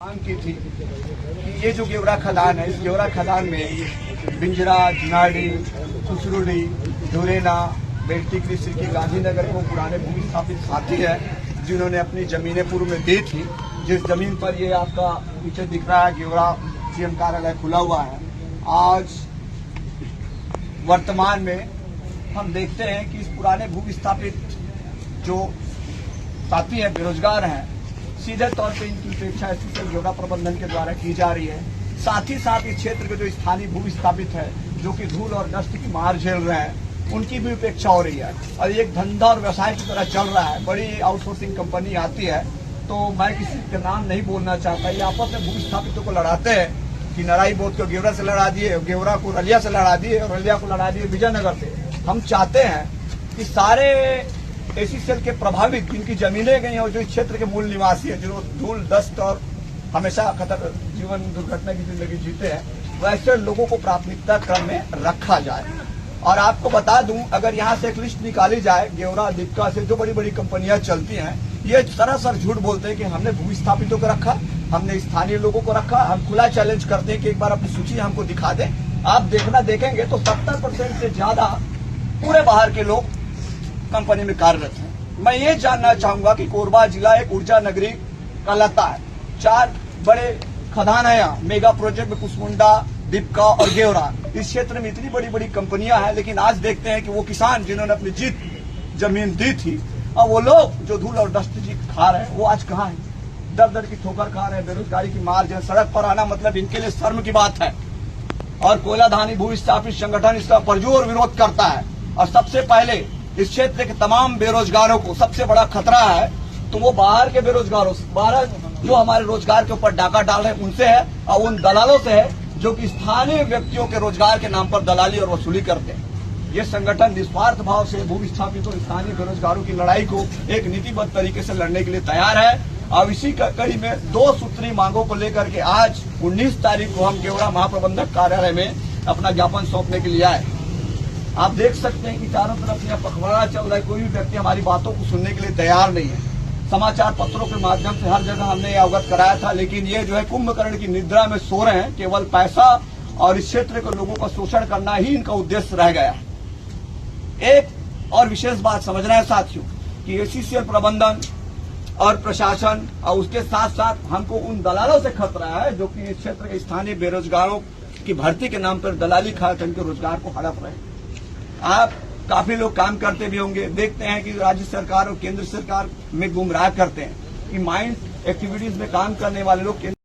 मांग की थी कि ये जो गेवरा खदान है, इस गेवरा खदान में बिंजरा, जनाड़ी, खुसरुडी, डोरेना, बेल्टी कृषि की गांधीनगर को पुराने भूमि स्थापित साथी है जिन्होंने अपनी जमीनें पूर्व में दी थी। जिस जमीन पर ये आपका पीछे दिख रहा है गेवरा सीएम कार्यालय खुला हुआ है, आज वर्तमान में हम देखते हैं कि इस पुराने भूमि स्थापित जो साथी हैं, बेरोजगार हैं, सीधे तौर पे इनकी उपेक्षा एससीसीएल गेवरा प्रबंधन के द्वारा की जा रही है। साथ ही साथ इस क्षेत्र के जो स्थानीय भूमि स्थापित है, जो कि धूल और डस्ट की मार झेल रहे हैं, उनकी भी उपेक्षा हो रही है और एक धंधा और व्यवसाय की तरह चल रहा है। बड़ी आउटसोर्सिंग कंपनी आती है, तो मैं किसी के नाम नहीं बोलना चाहता, ये आपस में भूमि स्थापितों को लड़ाते हैं कि नराई बोध को गेवरा से लड़ा दिए, गेवरा को रलिया से लड़ा दिए और रलिया को लड़ा दिए विजयनगर से। हम चाहते हैं कि सारे एससीसीएल के प्रभावित जिनकी जमीनें गई और जो इस क्षेत्र के मूल निवासी हैं, जो धूल डस्ट और हमेशा खतर जीवन दुर्घटना की जिंदगी जीते हैं, वैसे लोगों को प्राथमिकता क्रम में रखा जाए। और आपको बता दूं, अगर यहाँ से एक लिस्ट निकाली जाए गेवरा दीपका से, जो बड़ी बड़ी कंपनियां चलती हैं, ये सरासर झूठ बोलते हैं कि हमने भूमि स्थापितों को रखा, हमने स्थानीय लोगों को रखा। हम खुला चैलेंज करते हैं कि एक बार अपनी सूची हमको दिखा दें। आप देखेंगे तो 70% से ज्यादा पूरे बाहर के लोग कंपनी में कार्यरत है। मैं ये जानना चाहूंगा कि कोरबा जिला एक ऊर्जा नगरी कहलाता है, 4 बड़े खदान है यहाँ, मेगा प्रोजेक्ट में कुसमुंडा, दीपका और गेवरा। इस क्षेत्र में इतनी बड़ी बड़ी कंपनियां हैं, लेकिन आज देखते हैं कि वो किसान जिन्होंने अपनी जीत जमीन दी थी और वो लोग जो धूल और डस्ट जी खा रहे हैं, वो आज कहाँ है? दर दर की ठोकर खा रहे हैं, बेरोजगारी की मार जो सड़क पर आना मतलब इनके लिए शर्म की बात है। और कोयलाधानी भू स्थापित संगठन इसका पुरजोर विरोध करता है। और सबसे पहले इस क्षेत्र के तमाम बेरोजगारों को सबसे बड़ा खतरा है तो वो बाहर के बेरोजगारों से, बाहर जो हमारे रोजगार के ऊपर डाका डाल रहे हैं उनसे है, और उन दलालों से है जो कि स्थानीय व्यक्तियों के रोजगार के नाम पर दलाली और वसूली करते हैं। ये संगठन निस्वार्थ भाव से भू विस्थापित और स्थानीय बेरोजगारों की लड़ाई को एक नीतिबद्ध तरीके से लड़ने के लिए तैयार है। और इसी कड़ी में 2 सूत्री मांगों को लेकर के आज 19 तारीख को हम गेवरा महाप्रबंधक कार्यालय में अपना ज्ञापन सौंपने के लिए आए। आप देख सकते हैं कि चारों तरफ यह पखवाड़ा चल रहा है, कोई भी व्यक्ति हमारी बातों को सुनने के लिए तैयार नहीं है। समाचार पत्रों के माध्यम से हर जगह हमने यह अवगत कराया था, लेकिन ये जो है कुंभकर्ण की निद्रा में सो रहे हैं। केवल पैसा और इस क्षेत्र के लोगों का शोषण करना ही इनका उद्देश्य रह गया है। एक और विशेष बात समझना है साथियों कि एससीसीएल प्रबंधन और प्रशासन और उसके साथ साथ हमको उन दलालों से खतरा है जो कि इस क्षेत्र के स्थानीय बेरोजगारों की भर्ती के नाम पर दलाली खाकर उनके रोजगार को हड़प रहे हैं। आप काफी लोग काम करते भी होंगे, देखते हैं कि राज्य सरकार और केंद्र सरकार में गुमराह करते हैं कि माइंड एक्टिविटीज में काम करने वाले लोग